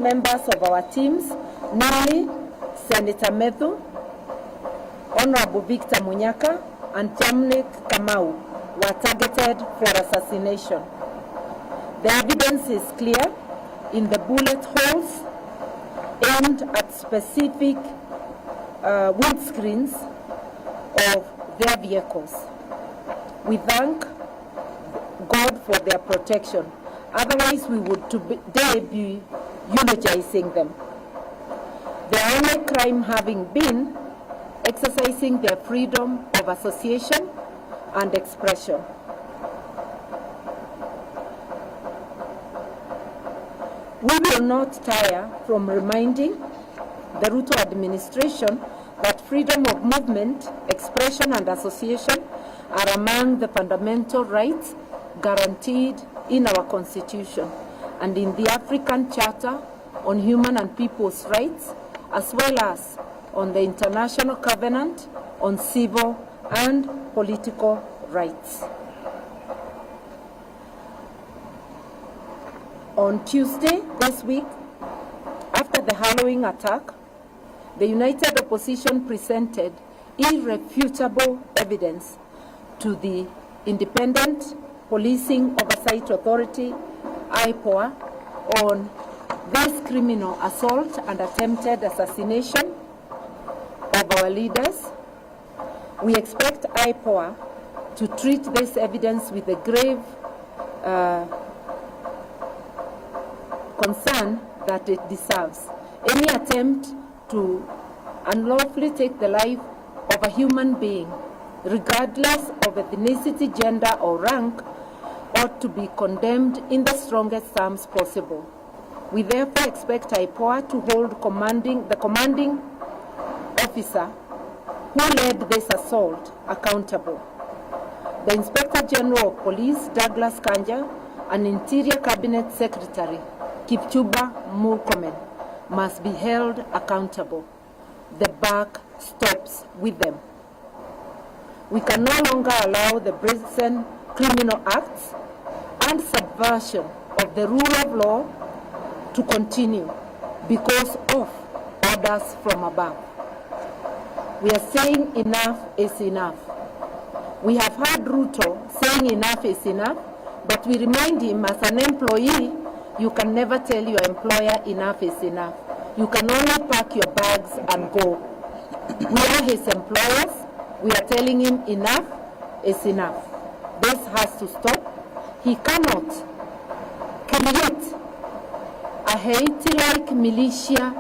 members of our teams, namely Senator Methu, Honorable Victor Munyaka, and Dominic Kamau, were targeted for assassination. The evidence is clear in the bullet holes aimed at specific windscreens of their vehicles. We thank God for their protection. Otherwise, we would today be eulogizing them. Their only crime having been exercising their freedom of association and expression. We will not tire from reminding the Ruto administration that freedom of movement, expression, and association are among the fundamental rights guaranteed in our Constitution and in the African Charter on Human and People's Rights, as well as on the International Covenant on Civil and Political Rights. On Tuesday this week, after the Halloween attack, the United Opposition presented irrefutable evidence to the Independent Policing Oversight Authority, IPOA, on this criminal assault and attempted assassination of our leaders. We expect IPOA to treat this evidence with a grave concern that it deserves. Any attempt to unlawfully take the life of a human being, regardless of ethnicity, gender, or rank, ought to be condemned in the strongest terms possible. We therefore expect IPOA to hold the commanding officer who led this assault accountable. The Inspector General of Police, Douglas Kanja, and Interior Cabinet Secretary, Kipchumba Murkomen, must be held accountable. The buck stops with them. We can no longer allow the brazen criminal acts and subversion of the rule of law to continue because of orders from above. We are saying enough is enough. We have heard Ruto saying enough is enough, but we remind him as an employee, you can never tell your employer enough is enough. You can only pack your bags and go. We are his employers. We are telling him enough is enough. This has to stop. He cannot create a Haiti-like militia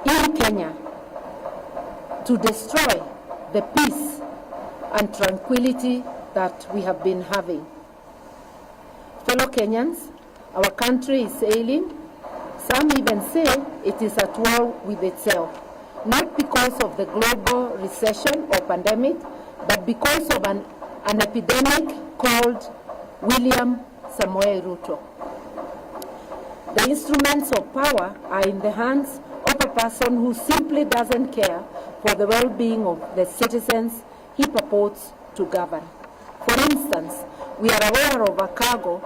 in Kenya to destroy the peace and tranquility that we have been having. Fellow Kenyans, our country is ailing. Some even say it is at war with itself, not because of the global recession or pandemic, but because of an epidemic called William Samoei Ruto. The instruments of power are in the hands of a person who simply doesn't care for the well-being of the citizens he purports to govern. For instance, we are aware of a cargo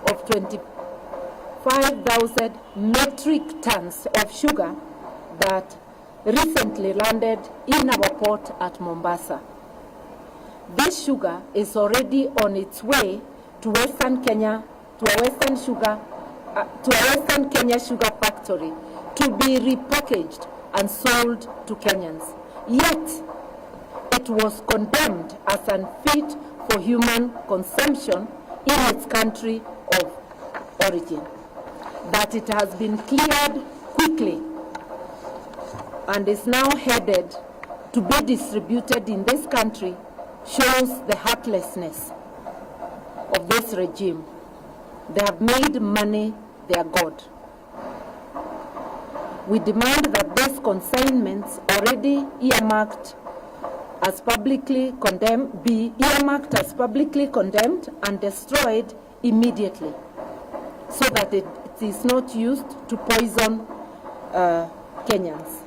of 25,000 metric tons of sugar that recently landed in our port at Mombasa. This sugar is already on its way to Western Kenya, to a Western Kenya sugar factory to be repackaged and sold to Kenyans. Yet, it was condemned as unfit for human consumption in its country of origin. That it has been cleared quickly and is now headed to be distributed in this country shows the heartlessness of this regime. They have made money their god. We demand that these consignments already earmarked as publicly condemned be earmarked as publicly condemned and destroyed immediately, so that it is not used to poison Kenyans.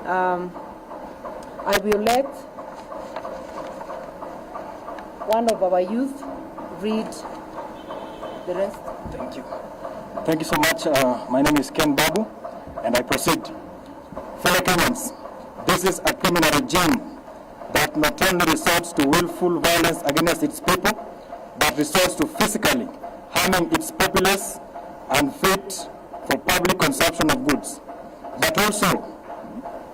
I will let one of our youth read the rest. Thank you. Thank you so much. My name is Ken Babu, and I proceed. Fellow Kenyans, this is a criminal regime that not only resorts to willful violence against its people, but resorts to physically harming its populace unfit for public consumption of goods, but also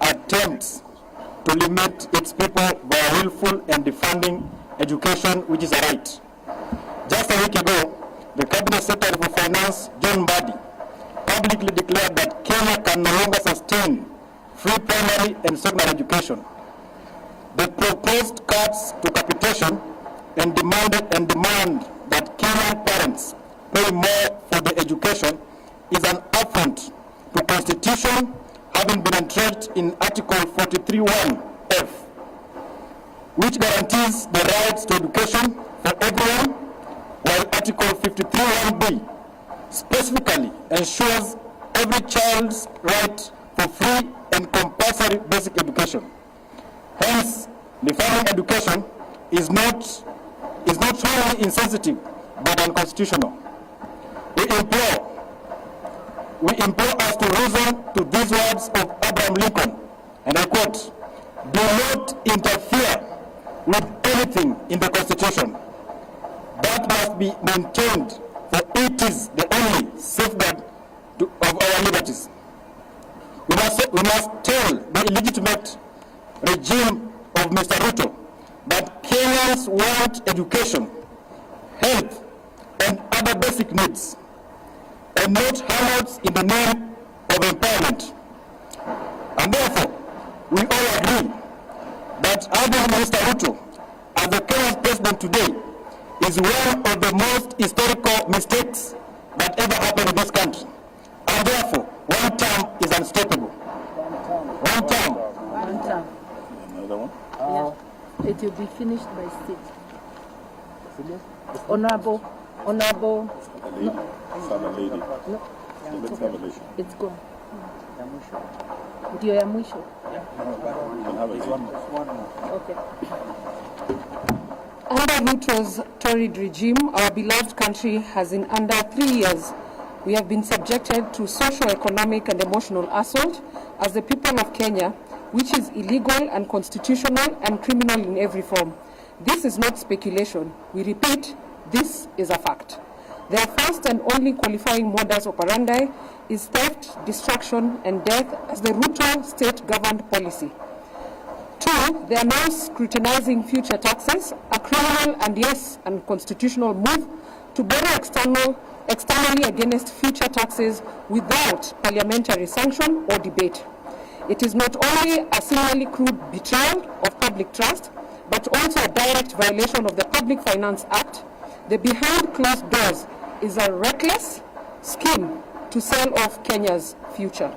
attempts to limit its people by willful and defunding education, which is a right. Just a week ago, the Cabinet Secretary for Finance, John Mbadi, publicly declared that Kenya can no longer sustain free primary and secondary education. The proposed cuts to capitation and demand that Kenyan parents pay more for the education is an affront to Constitution, having been entrenched in Article 43(1)(f), which guarantees the rights to education for everyone, while Article 53(1)(b) specifically ensures every child's right for free and compulsory basic education. Hence, defunding education is not only insensitive but unconstitutional. We implore us to reason to these words of Abraham Lincoln, and I quote, "Do not interfere with anything in the Constitution. That must be maintained, for it is the only safeguard of our liberties." We must tell the illegitimate regime of Mr. Ruto that Kenyans want education, health, and other basic needs, and not handouts in the name of empowerment. And therefore, we all agree that having Mr. Ruto as the Kenyan president today is one of the most historical mistakes that ever happened in this country. And therefore, one term is unstoppable. One term. Another one? Yeah. It will be finished by state. Honorable. Lady. No. Let's have a lady. It's gone. Ndio ya mwisho. We can have a lady. Okay. Under Ruto's torrid regime, our beloved country has in under 3 years, we have been subjected to socio-economic and emotional assault as the people of Kenya, which is illegal, unconstitutional, and criminal in every form. This is not speculation. We repeat, this is a fact. Their first and only qualifying modus operandi is theft, destruction, and death as the Ruto state-governed policy. 2, they are now scrutinizing future taxes, a criminal and yes, unconstitutional move to borrow externally against future taxes without parliamentary sanction or debate. It is not only a seemingly crude betrayal of public trust, but also a direct violation of the Public Finance Act. The behind closed doors is a reckless scheme to sell off Kenya's future.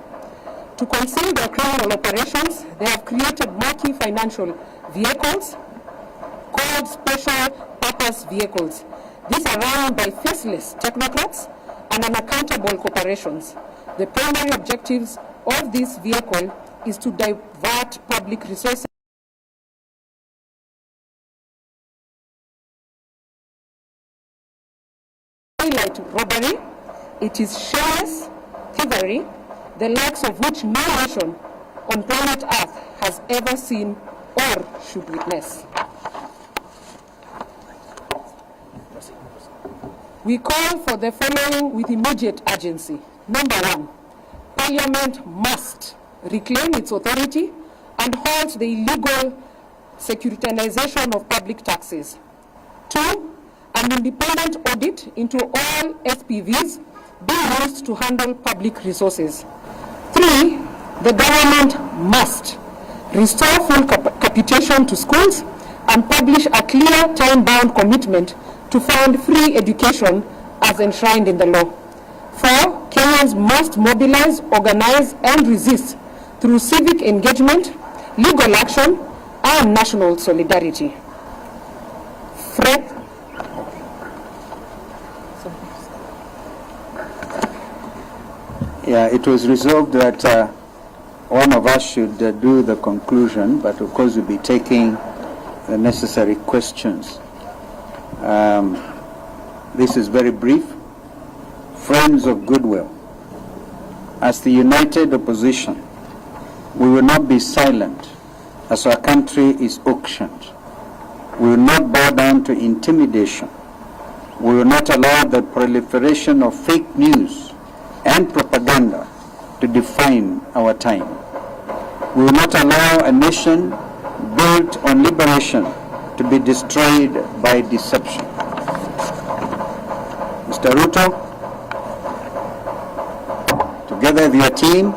To conceal their criminal operations, they have created marquee financial vehicles called special purpose vehicles. These are run by faceless technocrats and unaccountable corporations. The primary objectives of this vehicle is to divert public resources highlight robbery. It is shameless thievery, the likes of which no nation on planet Earth has ever seen or should witness. We call for the following with immediate urgency. Number 1, Parliament must reclaim its authority and halt the illegal securitization of public taxes. 2, an independent audit into all SPVs being used to handle public resources. 3, the government must restore full capitation to schools and publish a clear time-bound commitment to fund free education as enshrined in the law. 4, Kenyans must mobilize, organize, and resist through civic engagement, legal action, and national solidarity. Yeah, it was resolved that one of us should do the conclusion, but of course we'll be taking the necessary questions. This is very brief. friends of goodwill, as the united opposition, we will not be silent as our country is auctioned. We will not bow down to intimidation. We will not allow the proliferation of fake news and propaganda to define our time. We will not allow a nation built on liberation to be destroyed by deception. Mr. Ruto, together with your team,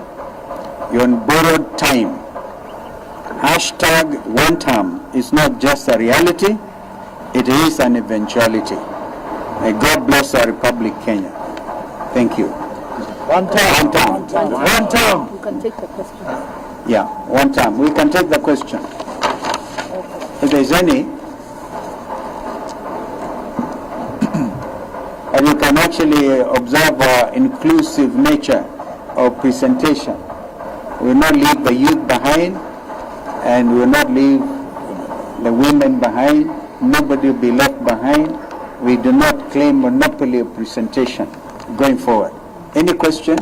you're on borrowed time. Hashtag one term is not just a reality, it is an eventuality. May God bless our Republic, Kenya. Thank you. One term. One term. One term. You can take the question. Yeah, one term. We can take the question. If there's any, and you can actually observe our inclusive nature of presentation. We will not leave the youth behind, and we will not leave the women behind. Nobody will be left behind. We do not claim monopoly of presentation going forward. Any question?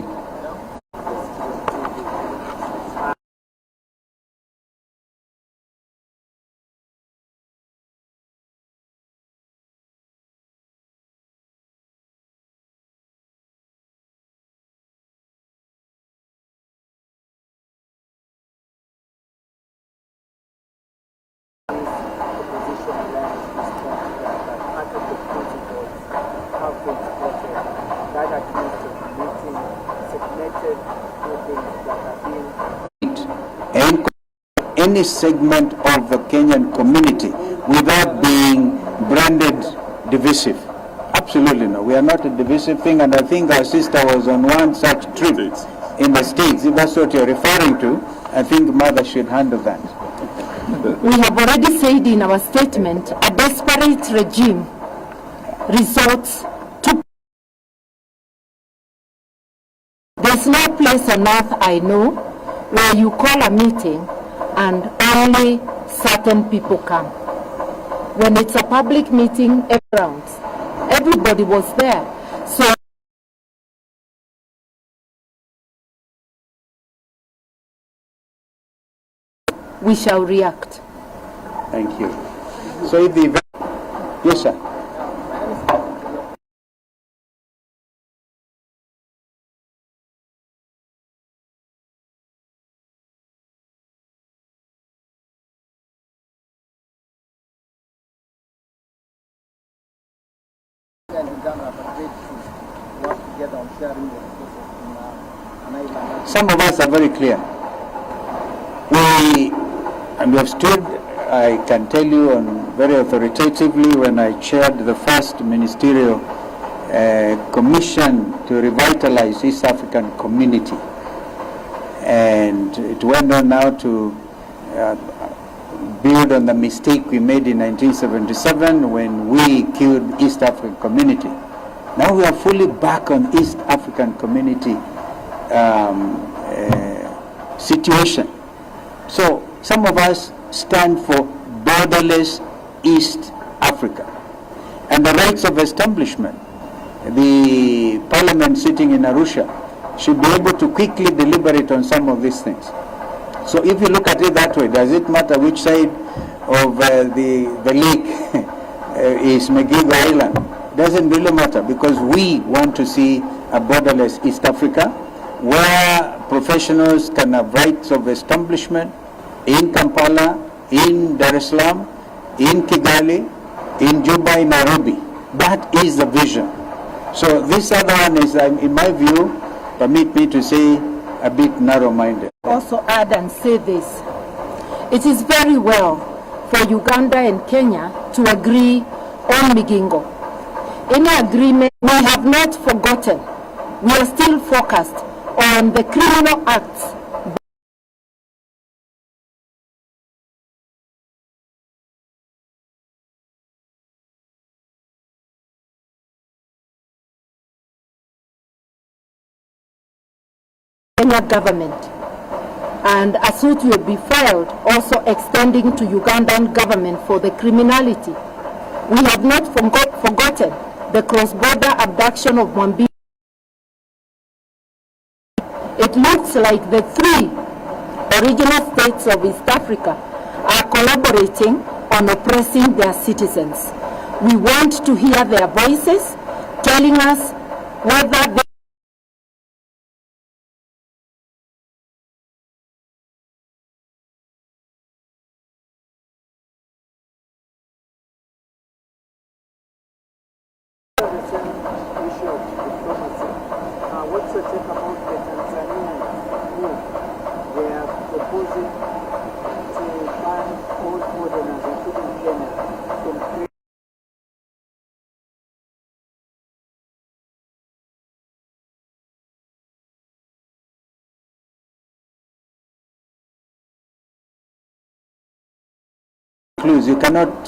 And any segment of the Kenyan community without being branded divisive. Absolutely no. We are not a divisive thing, and I think our sister was on one such trip in the States. If that's what you're referring to, I think Mother should handle that. We have already said in our statement, a desperate regime resorts to... There's no place on earth I know where you call a meeting and only certain people come. When it's a public meeting, everybody was there. So we shall react. Thank you. So if the event... Yes, sir. Some of us are very clear. We have stood, I can tell you very authoritatively, when I chaired the first ministerial commission to revitalize East African community. And it went on now to build on the mistake we made in 1977 when we killed East African community. Now we are fully back on East African community situation. So some of us stand for borderless East Africa and the rights of establishment. The parliament sitting in Arusha should be able to quickly deliberate on some of these things. So if you look at it that way, does it matter which side of the lake is Megigo Island? Doesn't really matter, because we want to see a borderless East Africa where professionals can have rights of establishment in Kampala, in Dar es Salaam, in Kigali, in Juba, in Nairobi. That is the vision. So this other one is, in my view, permit me to say, a bit narrow-minded. Also add and say this. It is very well for Uganda and Kenya to agree on Migingo. Any agreement, we have not forgotten. We are still focused on the criminal acts Kenya government, and a suit will be filed also extending to Ugandan government for the criminality. We have not forgotten the cross-border abduction of Mwambi it looks like the three original states of East Africa are collaborating on oppressing their citizens. We want to hear their voices telling us whether they What's the take about the Tanzanian move? They are proposing to ban all foreigners, including Kenya, from creating. You cannot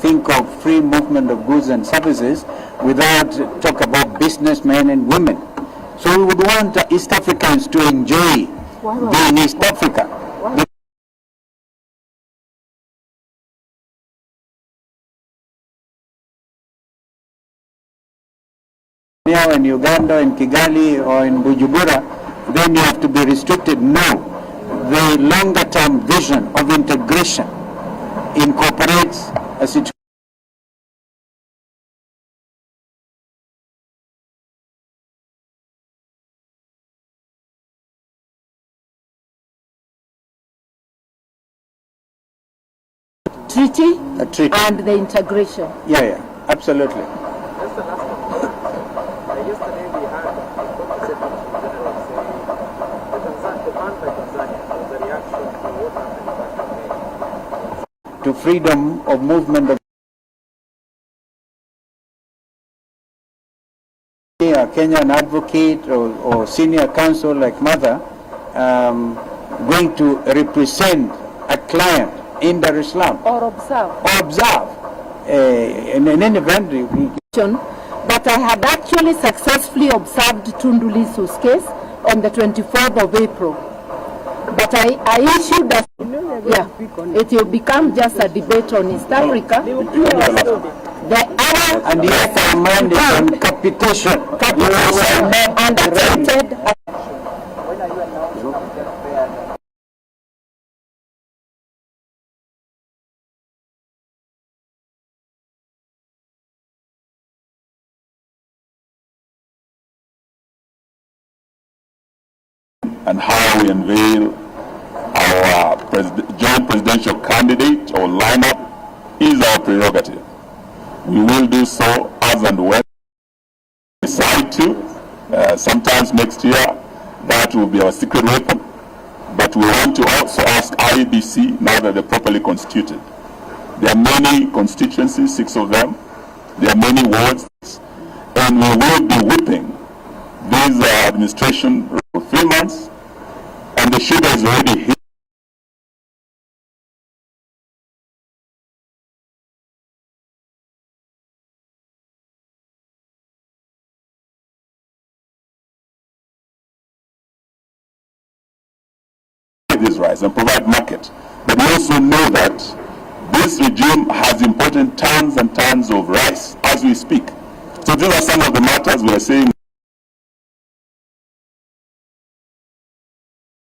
think of free movement of goods and services without talk about businessmen and women. So we would want East Africans to enjoy being East Africa. Now in Uganda, in Kigali, or in Bujumbura, then you have to be restricted. No, the longer-term vision of integration incorporates a situation. treaty, A treaty. and the integration. Yeah, absolutely. Just the last one. Yesterday we had the Secretary General saying the ban by Tanzania was a reaction to what happened back in May. To freedom of movement of a Kenyan advocate or senior counsel like Mother going to represent a client in Dar es Salaam Or observe. in any event. But I had actually successfully observed Tundu Lissu's case on the 24th of April. But I issued a, it will become just a debate on East Africa. The other, And yet our mind is on capitation. and accepted. And how we unveil our joint presidential candidate or lineup is our prerogative. We will do so as and when we decide to. Sometimes next year, that will be our secret weapon. But we want to also ask IEBC, now that they're properly constituted. There are many constituencies, 6 of them. There are many wards. And we will be whipping this administration for 3 months. And the sugar is already hit. This rice and provide market. But we also know that this regime has imported tons and tons of rice as we speak. So these are some of the matters we are saying.